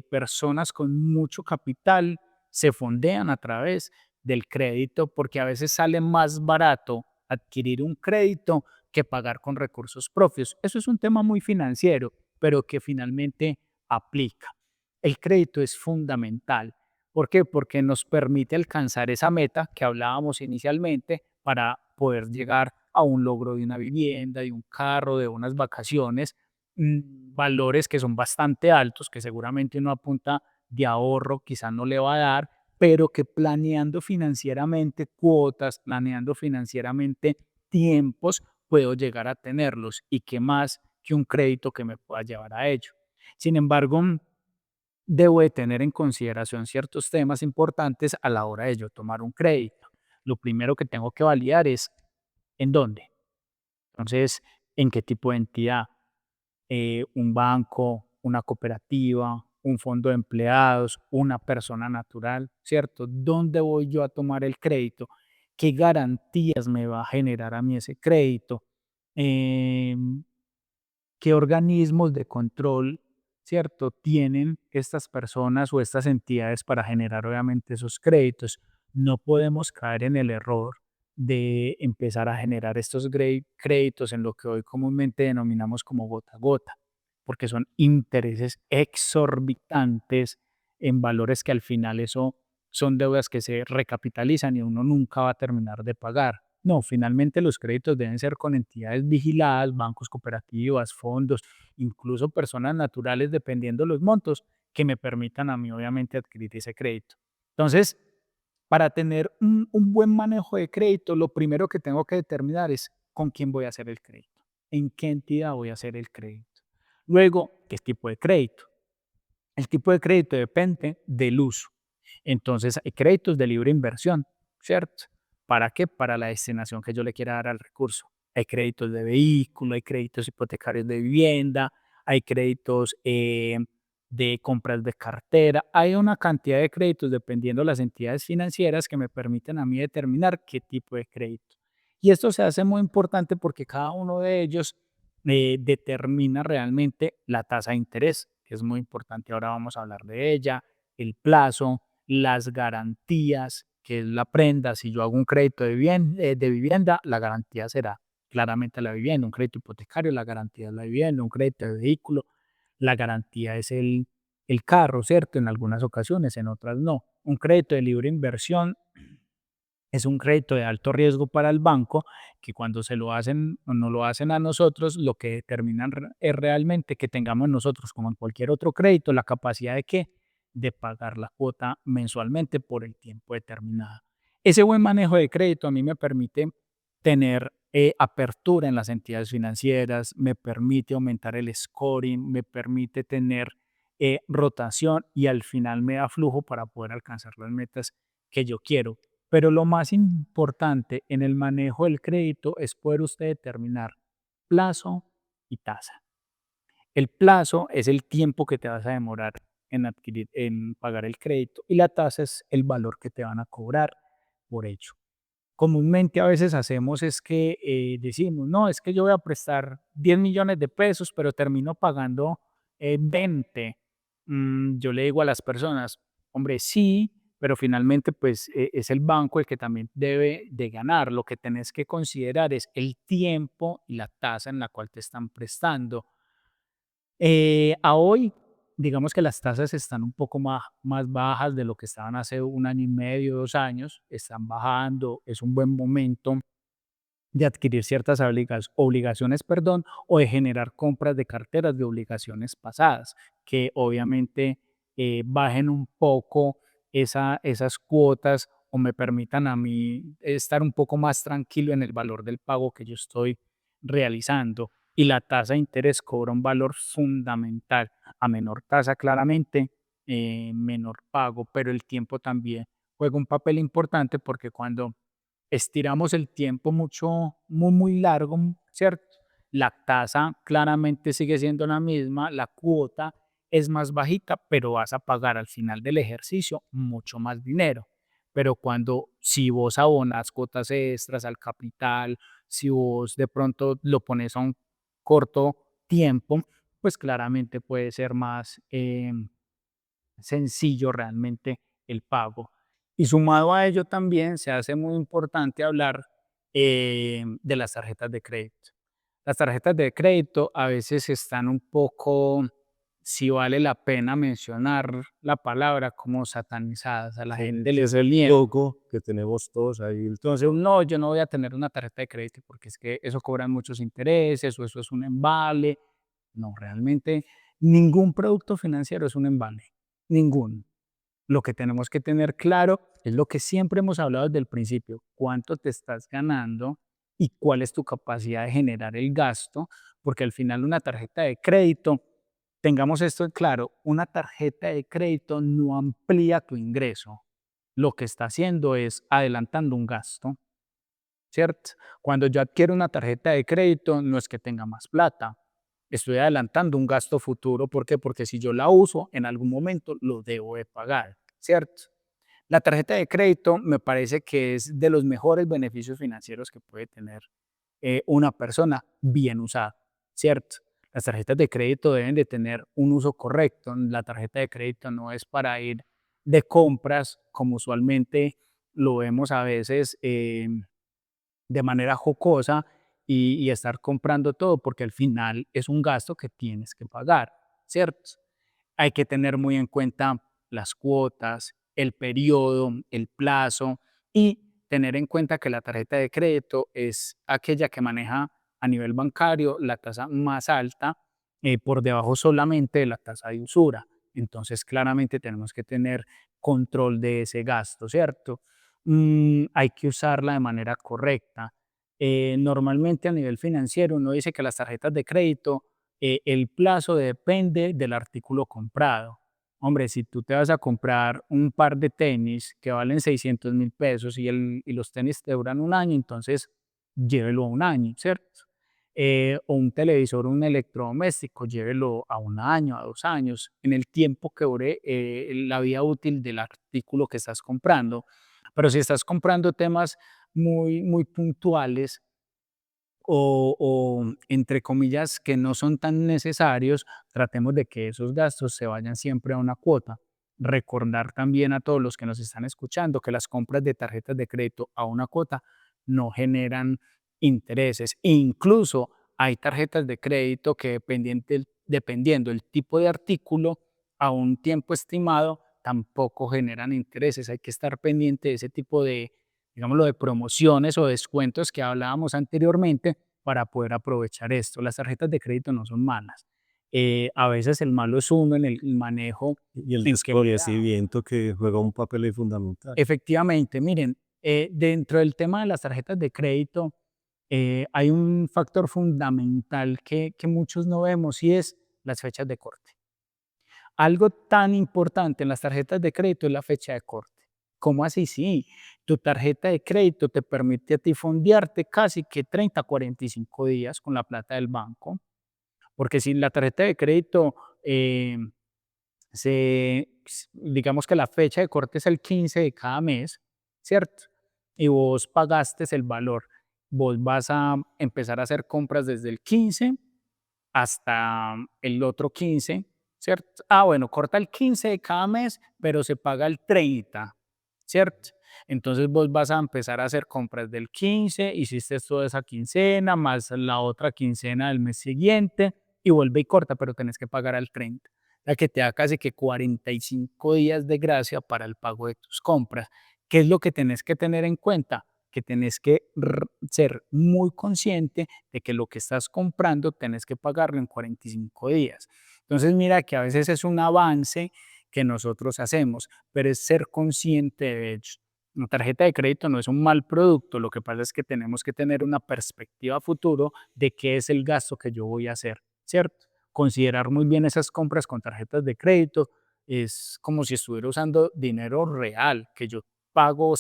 personas con mucho capital se fondean a través del crédito porque a veces sale más barato adquirir un crédito que pagar con recursos propios. Eso es un tema muy financiero, pero que finalmente aplica. El crédito es fundamental. ¿Por qué? Porque nos permite alcanzar esa meta que hablábamos inicialmente para poder llegar a un logro de una vivienda, de un carro, de unas vacaciones, valores que son bastante altos, que seguramente uno apunta de ahorro, quizás no le va a dar, pero que planeando financieramente cuotas, planeando financieramente tiempos, puedo llegar a tenerlos y qué más que un crédito que me pueda llevar a ello. Sin embargo, debo de tener en consideración ciertos temas importantes a la hora de yo tomar un crédito. Lo primero que tengo que validar es en dónde. Entonces, en qué tipo de entidad. Un banco, una cooperativa, un fondo de empleados, una persona natural, ¿cierto? ¿Dónde voy yo a tomar el crédito? ¿Qué garantías me va a generar a mí ese crédito? Em, ¿Qué organismos de control, cierto, tienen estas personas o estas entidades para generar obviamente esos créditos? No podemos caer en el error de empezar a generar estos créditos en lo que hoy comúnmente denominamos como gota a gota, porque son intereses exorbitantes en valores que al final eso son deudas que se recapitalizan y uno nunca va a terminar de pagar. No, finalmente los créditos deben ser con entidades vigiladas, bancos, cooperativas, fondos, incluso personas naturales, dependiendo los montos, que me permitan a mí, obviamente, adquirir ese crédito. Entonces, para tener un buen manejo de crédito, lo primero que tengo que determinar es con quién voy a hacer el crédito, en qué entidad voy a hacer el crédito. Luego, ¿qué tipo de crédito? El tipo de crédito depende del uso. Entonces, hay créditos de libre inversión, ¿cierto? ¿Para qué? Para la destinación que yo le quiera dar al recurso. Hay créditos de vehículo, hay créditos hipotecarios de vivienda, hay créditos de compras de cartera. Hay una cantidad de créditos dependiendo de las entidades financieras que me permiten a mí determinar qué tipo de crédito. Y esto se hace muy importante porque cada uno de ellos determina realmente la tasa de interés, que es muy importante. Ahora vamos a hablar de ella, el plazo, las garantías, que es la prenda. Si yo hago un crédito de vivienda, la garantía será claramente la vivienda. Un crédito hipotecario, la garantía es la vivienda. Un crédito de vehículo, la garantía es el carro, ¿cierto? En algunas ocasiones, en otras no. Un crédito de libre inversión es un crédito de alto riesgo para el banco, que cuando se lo hacen o no lo hacen a nosotros, lo que determinan es realmente que tengamos nosotros, como en cualquier otro crédito, la capacidad de qué, de pagar la cuota mensualmente por el tiempo determinado. Ese buen manejo de crédito a mí me permite tener apertura en las entidades financieras, me permite aumentar el scoring, me permite tener rotación y al final me da flujo para poder alcanzar las metas que yo quiero. Pero lo más importante en el manejo del crédito es poder usted determinar plazo y tasa. El plazo es el tiempo que te vas a demorar en pagar el crédito y la tasa es el valor que te van a cobrar por ello. Comúnmente a veces hacemos es que decimos, no, es que yo voy a prestar 10 millones de pesos, pero termino pagando 20. Yo le digo a las personas, hombre, sí, pero finalmente pues es el banco el que también debe de ganar. Lo que tenés que considerar es el tiempo y la tasa en la cual te están prestando. A hoy, digamos que las tasas están un poco más bajas de lo que estaban hace un año y medio, 2 años, están bajando, es un buen momento de adquirir ciertas obligaciones, perdón, o de generar compras de carteras de obligaciones pasadas, que obviamente bajen un poco esas cuotas o me permitan a mí estar un poco más tranquilo en el valor del pago que yo estoy realizando. Y la tasa de interés cobra un valor fundamental. A menor tasa, claramente, menor pago, pero el tiempo también juega un papel importante porque cuando estiramos el tiempo mucho, muy largo, ¿cierto? La tasa claramente sigue siendo la misma, la cuota es más bajita, pero vas a pagar al final del ejercicio mucho más dinero. Pero si vos abonas cuotas extras al capital, si vos de pronto lo pones a un corto tiempo, pues claramente puede ser más sencillo realmente el pago. Y sumado a ello también se hace muy importante hablar de las tarjetas de crédito. Las tarjetas de crédito a veces están un poco, si vale la pena mencionar la palabra, como satanizadas. A la Sí, gente sí, les es el miedo. logo que tenemos todos ahí. Entonces, no, yo no voy a tener una tarjeta de crédito porque es que eso cobran muchos intereses o eso es un embale. No, realmente ningún producto financiero es un embale, ninguno. Lo que tenemos que tener claro es lo que siempre hemos hablado desde el principio, cuánto te estás ganando y cuál es tu capacidad de generar el gasto, porque al final una tarjeta de crédito, tengamos esto en claro, una tarjeta de crédito no amplía tu ingreso. Lo que está haciendo es adelantando un gasto, ¿cierto? Cuando yo adquiero una tarjeta de crédito, no es que tenga más plata, estoy adelantando un gasto futuro. ¿Por qué? Porque si yo la uso, en algún momento lo debo de pagar, ¿cierto? La tarjeta de crédito me parece que es de los mejores beneficios financieros que puede tener una persona bien usada, ¿cierto? Las tarjetas de crédito deben de tener un uso correcto. La tarjeta de crédito no es para ir de compras, como usualmente lo vemos a veces de manera jocosa y estar comprando todo, porque al final es un gasto que tienes que pagar, ¿cierto? Hay que tener muy en cuenta las cuotas, el periodo, el plazo y tener en cuenta que la tarjeta de crédito es aquella que maneja a nivel bancario la tasa más alta, por debajo solamente de la tasa de usura. Entonces, claramente tenemos que tener control de ese gasto, ¿cierto? Hay que usarla de manera correcta. Normalmente a nivel financiero uno dice que las tarjetas de crédito, el plazo depende del artículo comprado. Hombre, si tú te vas a comprar un par de tenis que valen 600.000 pesos y los tenis te duran un año, entonces llévelo a un año, ¿cierto? O un televisor, un electrodoméstico, llévelo a un año, a 2 años, en el tiempo que dure la vida útil del artículo que estás comprando. Pero si estás comprando temas muy puntuales, o entre comillas que no son tan necesarios, tratemos de que esos gastos se vayan siempre a una cuota. Recordar también a todos los que nos están escuchando que las compras de tarjetas de crédito a una cuota no generan intereses. Incluso hay tarjetas de crédito que dependiendo el tipo de artículo, a un tiempo estimado, tampoco generan intereses. Hay que estar pendiente de ese tipo de, digámoslo, de promociones o descuentos que hablábamos anteriormente para poder aprovechar esto. Las tarjetas de crédito no son malas. A veces el malo es uno en el manejo Y el en que le da. desconocimiento que juega un papel ahí fundamental. Efectivamente, miren, dentro del tema de las tarjetas de crédito, hay un factor fundamental que muchos no vemos y es las fechas de corte. Algo tan importante en las tarjetas de crédito es la fecha de corte. ¿Cómo así? Sí, tu tarjeta de crédito te permite a ti fondearte casi que 30, 45 días con la plata del banco, porque si la tarjeta de crédito, eh, digamos que la fecha de corte es el 15 de cada mes, ¿cierto? Y vos pagaste el valor, vos vas a empezar a hacer compras desde el 15 hasta el otro 15, ¿cierto? Ah, bueno, corta el 15 de cada mes, pero se paga el 30, ¿cierto? Entonces vos vas a empezar a hacer compras del 15, hiciste toda esa quincena, más la otra quincena del mes siguiente, y vuelve y corta, pero tenés que pagar al 30. O sea que te da casi que 45 días de gracia para el pago de tus compras. ¿Qué es lo que tenés que tener en cuenta? Que tenés que ser muy consciente de que lo que estás comprando tenés que pagarlo en 45 días. Entonces, mira que a veces es un avance que nosotros hacemos, pero es ser consciente de ello. Una tarjeta de crédito no es un mal producto, lo que pasa es que tenemos que tener una perspectiva a futuro de qué es el gasto que yo voy a hacer, ¿cierto? Considerar muy bien esas compras con tarjetas de crédito es como si estuviera usando dinero real, que yo pago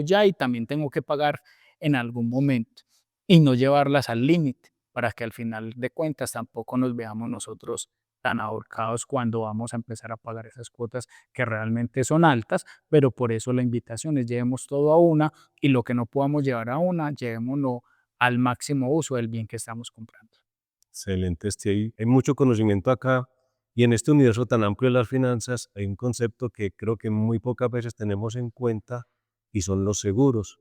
ya y también tengo que pagar en algún momento y no llevarlas al límite para que al final de cuentas tampoco nos veamos nosotros tan ahorcados cuando vamos a empezar a pagar esas cuotas que realmente son altas, pero por eso la invitación es llevemos todo a una y lo que no podamos llevar a una, llevémoslo al máximo uso del bien que estamos comprando. Excelente, hay mucho conocimiento acá y en este universo tan amplio de las finanzas hay un concepto que creo que muy pocas veces tenemos en cuenta y son los seguros.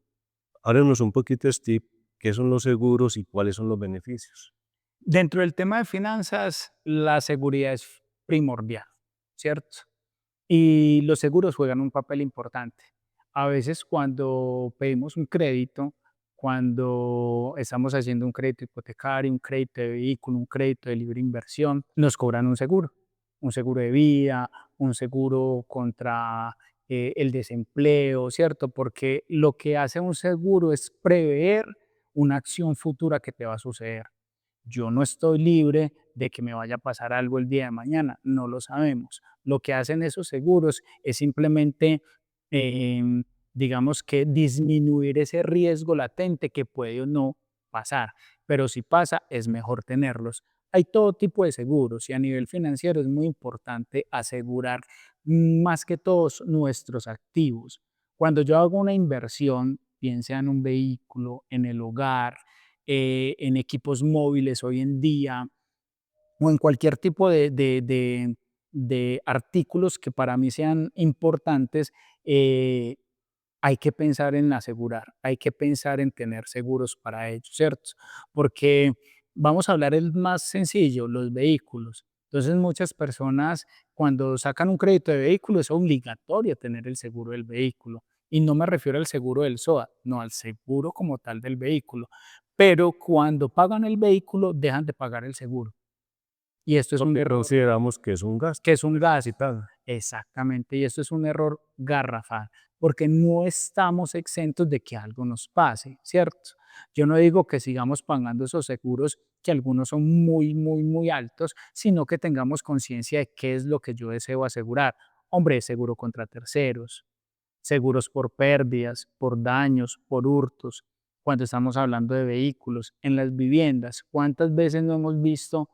Háblenos un poquito, Steve, qué son los seguros y cuáles son los beneficios. Dentro del tema de finanzas, la seguridad es primordial, ¿cierto? Y los seguros juegan un papel importante. A veces cuando pedimos un crédito, cuando estamos haciendo un crédito hipotecario, un crédito de vehículo, un crédito de libre inversión, nos cobran un seguro de vida, un seguro contra el desempleo, ¿cierto? Porque lo que hace un seguro es prever una acción futura que te va a suceder. Yo no estoy libre de que me vaya a pasar algo el día de mañana, no lo sabemos. Lo que hacen esos seguros es simplemente, digamos que disminuir ese riesgo latente que puede o no pasar, pero si pasa es mejor tenerlos. Hay todo tipo de seguros y a nivel financiero es muy importante asegurar más que todos nuestros activos. Cuando yo hago una inversión, bien sea en un vehículo, en el hogar, en equipos móviles hoy en día o en cualquier tipo de artículos que para mí sean importantes, eh, hay que pensar en asegurar, hay que pensar en tener seguros para ellos, ¿cierto? Porque vamos a hablar el más sencillo, los vehículos. Entonces muchas personas cuando sacan un crédito de vehículo es obligatorio tener el seguro del vehículo. Y no me refiero al seguro del SOAT, no al seguro como tal del vehículo. Pero cuando pagan el vehículo dejan de pagar el seguro. Y esto es un Porque error consideramos que es un gasto que es un gasto. capitado. Exactamente, y esto es un error garrafal, porque no estamos exentos de que algo nos pase, ¿cierto? Yo no digo que sigamos pagando esos seguros, que algunos son muy, muy, muy altos, sino que tengamos conciencia de qué es lo que yo deseo asegurar. Hombre, seguro contra terceros, seguros por pérdidas, por daños, por hurtos, cuando estamos hablando de vehículos, en las viviendas. ¿Cuántas veces no hemos visto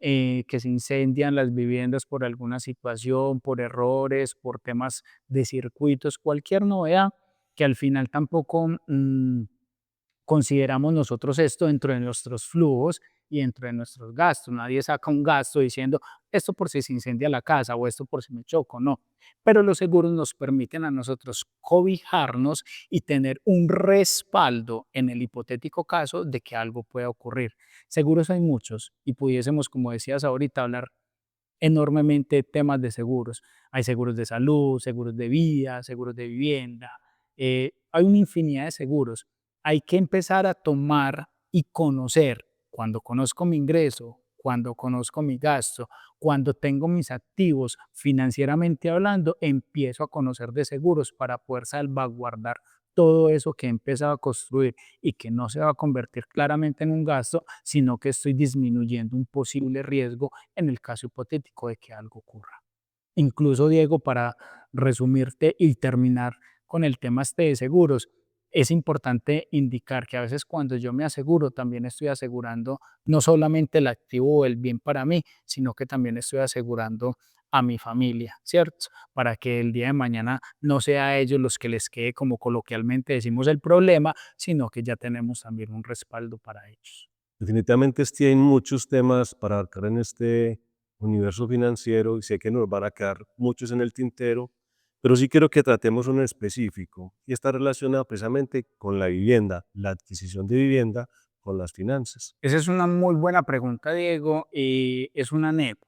que se incendian las viviendas por alguna situación, por errores, por temas de circuitos, cualquier novedad que al final tampoco consideramos nosotros esto dentro de nuestros flujos y dentro de nuestros gastos. Nadie saca un gasto diciendo, esto por si se incendia la casa o esto por si me choco, no. Pero los seguros nos permiten a nosotros cobijarnos y tener un respaldo en el hipotético caso de que algo pueda ocurrir. Seguros hay muchos y pudiésemos, como decías ahorita, hablar enormemente temas de seguros. Hay seguros de salud, seguros de vida, seguros de vivienda. Hay una infinidad de seguros. Hay que empezar a tomar y conocer. Cuando conozco mi ingreso, cuando conozco mi gasto, cuando tengo mis activos financieramente hablando, empiezo a conocer de seguros para poder salvaguardar todo eso que he empezado a construir y que no se va a convertir claramente en un gasto, sino que estoy disminuyendo un posible riesgo en el caso hipotético de que algo ocurra. Incluso, Diego, para resumirte y terminar con el tema este de seguros, es importante indicar que a veces cuando yo me aseguro, también estoy asegurando no solamente el activo o el bien para mí, sino que también estoy asegurando a mi familia, ¿cierto? Para que el día de mañana no sea a ellos los que les quede, como coloquialmente decimos, el problema, sino que ya tenemos también un respaldo para ellos. Definitivamente tienen muchos temas para abarcar en este universo financiero y sé que nos van a quedar muchos en el tintero, pero sí quiero que tratemos uno en específico y está relacionado precisamente con la vivienda, la adquisición de vivienda con las finanzas. Esa es una muy buena pregunta, Diego, y es un anhelo.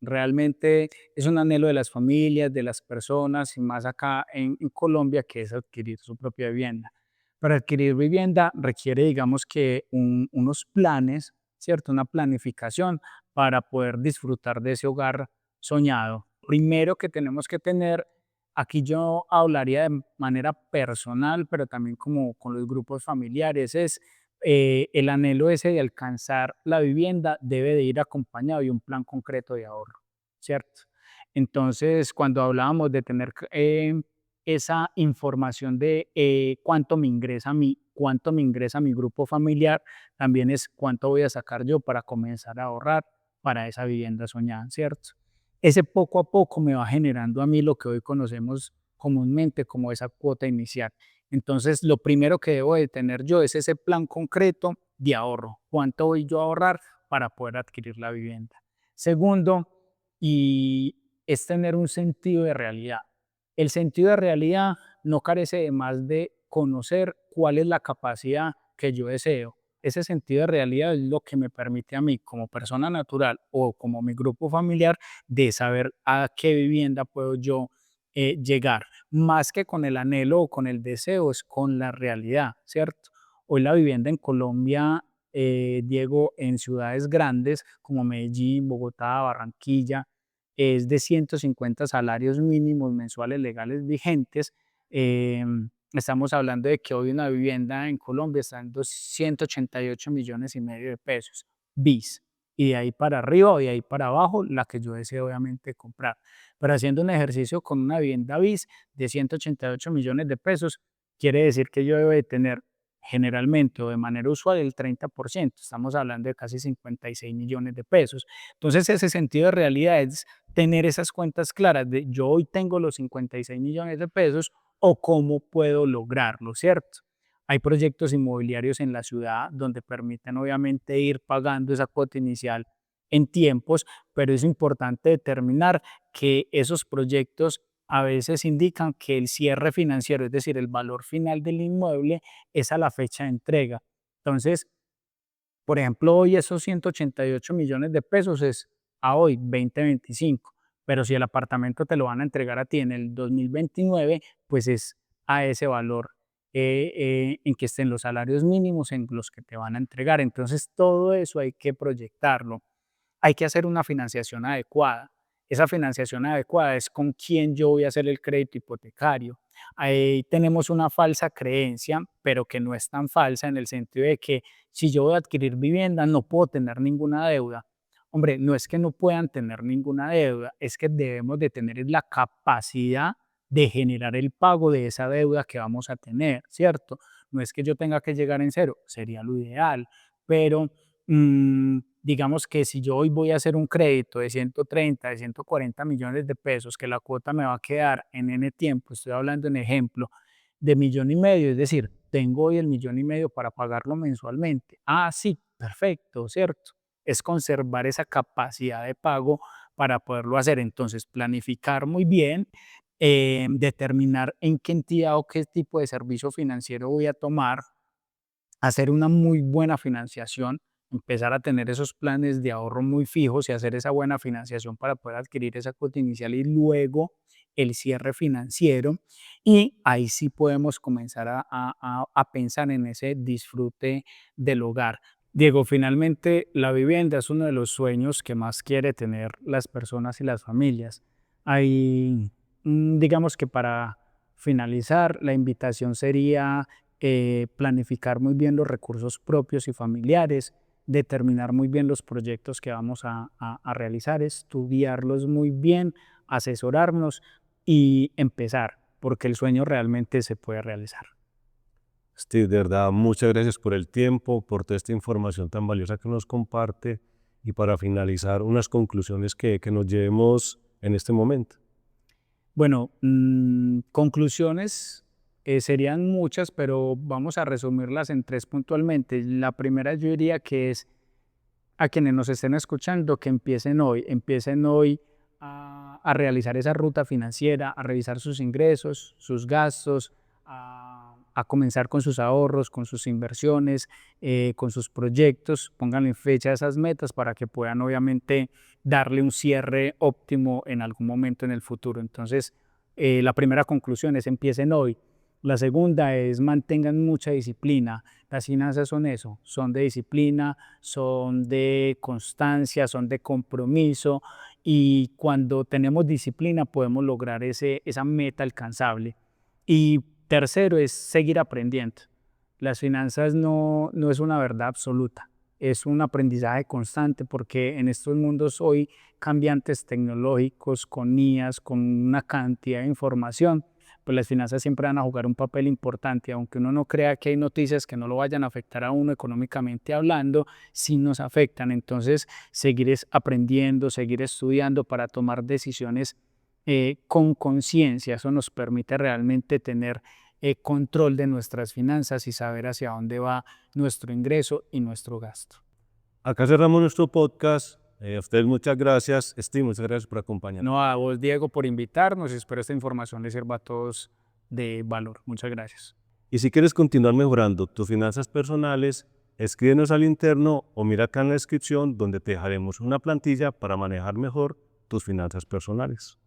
Realmente es un anhelo de las familias, de las personas, y más acá en Colombia, que es adquirir su propia vivienda. Para adquirir vivienda requiere, digamos que unos planes, ¿cierto? Una planificación para poder disfrutar de ese hogar soñado. Primero que tenemos que tener, aquí yo hablaría de manera personal, pero también como con los grupos familiares, es el anhelo ese de alcanzar la vivienda debe de ir acompañado de un plan concreto de ahorro, ¿cierto? Entonces, cuando hablábamos de tener esa información de cuánto me ingresa a mí, cuánto me ingresa a mi grupo familiar, también es cuánto voy a sacar yo para comenzar a ahorrar para esa vivienda soñada, ¿cierto? Ese poco a poco me va generando a mí lo que hoy conocemos comúnmente como esa cuota inicial. Entonces, lo primero que debo de tener yo es ese plan concreto de ahorro. ¿Cuánto voy yo a ahorrar para poder adquirir la vivienda? Segundo, y es tener un sentido de realidad. El sentido de realidad no carece de más de conocer cuál es la capacidad que yo deseo. Ese sentido de realidad es lo que me permite a mí, como persona natural o como mi grupo familiar, de saber a qué vivienda puedo yo llegar, más que con el anhelo o con el deseo, es con la realidad, ¿cierto? Hoy la vivienda en Colombia, Diego, en ciudades grandes como Medellín, Bogotá, Barranquilla, es de 150 salarios mínimos mensuales legales vigentes. Estamos hablando de que hoy una vivienda en Colombia está en 188,5 millones de pesos, bis. Y de ahí para arriba o de ahí para abajo, la que yo deseo obviamente comprar. Pero haciendo un ejercicio con una vivienda bis de 188 millones de pesos, quiere decir que yo debo de tener generalmente o de manera usual el 30%. Estamos hablando de casi 56 millones de pesos. Entonces ese sentido de realidad es tener esas cuentas claras de yo hoy tengo los 56 millones de pesos o cómo puedo lograrlo, ¿cierto? Hay proyectos inmobiliarios en la ciudad donde permiten obviamente ir pagando esa cuota inicial en tiempos, pero es importante determinar que esos proyectos a veces indican que el cierre financiero, es decir, el valor final del inmueble, es a la fecha de entrega. Entonces, por ejemplo, hoy esos 188 millones de pesos es a hoy, 2025, pero si el apartamento te lo van a entregar a ti en el 2029, pues es a ese valor en que estén los salarios mínimos en los que te van a entregar. Entonces, todo eso hay que proyectarlo. Hay que hacer una financiación adecuada. Esa financiación adecuada es con quién yo voy a hacer el crédito hipotecario. Ahí tenemos una falsa creencia, pero que no es tan falsa en el sentido de que si yo voy a adquirir vivienda no puedo tener ninguna deuda. Hombre, no es que no puedan tener ninguna deuda, es que debemos de tener la capacidad de generar el pago de esa deuda que vamos a tener, ¿cierto? No es que yo tenga que llegar en cero, sería lo ideal, pero digamos que si yo hoy voy a hacer un crédito de 130, de 140 millones de pesos, que la cuota me va a quedar en N tiempo, estoy hablando en ejemplo, de 1,5 millones, es decir, tengo hoy el 1.500.000 para pagarlo mensualmente. Ah, sí, perfecto, ¿cierto? Es conservar esa capacidad de pago para poderlo hacer. Entonces, planificar muy bien, determinar en qué entidad o qué tipo de servicio financiero voy a tomar, hacer una muy buena financiación, empezar a tener esos planes de ahorro muy fijos y hacer esa buena financiación para poder adquirir esa cuota inicial y luego el cierre financiero. Y ahí sí podemos comenzar a pensar en ese disfrute del hogar. Diego, finalmente la vivienda es uno de los sueños que más quiere tener las personas y las familias. Hay, digamos que para finalizar, la invitación sería planificar muy bien los recursos propios y familiares, determinar muy bien los proyectos que vamos a realizar, estudiarlos muy bien, asesorarnos y empezar, porque el sueño realmente se puede realizar. Steve, de verdad, muchas gracias por el tiempo, por toda esta información tan valiosa que nos comparte y para finalizar, unas conclusiones que nos llevemos en este momento. Bueno, conclusiones serían muchas, pero vamos a resumirlas en tres puntualmente. La primera yo diría que es a quienes nos estén escuchando que empiecen hoy a realizar esa ruta financiera, a revisar sus ingresos, sus gastos, a comenzar con sus ahorros, con sus inversiones, con sus proyectos, pónganle fecha a esas metas para que puedan obviamente darle un cierre óptimo en algún momento en el futuro. Entonces, la primera conclusión es empiecen hoy. La segunda es mantengan mucha disciplina. Las finanzas son eso, son de disciplina, son de constancia, son de compromiso y cuando tenemos disciplina podemos lograr esa meta alcanzable. Y tercero es seguir aprendiendo. Las finanzas no es una verdad absoluta, es un aprendizaje constante porque en estos mundos hoy cambiantes tecnológicos, con IAs, con una cantidad de información, pues las finanzas siempre van a jugar un papel importante, aunque uno no crea que hay noticias que no lo vayan a afectar a uno económicamente hablando, sí nos afectan. Entonces, seguir aprendiendo, seguir estudiando para tomar decisiones con conciencia, eso nos permite realmente tener control de nuestras finanzas y saber hacia dónde va nuestro ingreso y nuestro gasto. Acá cerramos nuestro podcast. A ustedes muchas gracias. Steve, muchas gracias por acompañarnos. No, a vos, Diego, por invitarnos. Espero esta información les sirva a todos de valor. Muchas gracias. Y si quieres continuar mejorando tus finanzas personales, escríbenos al interno o mira acá en la descripción donde te dejaremos una plantilla para manejar mejor tus finanzas personales.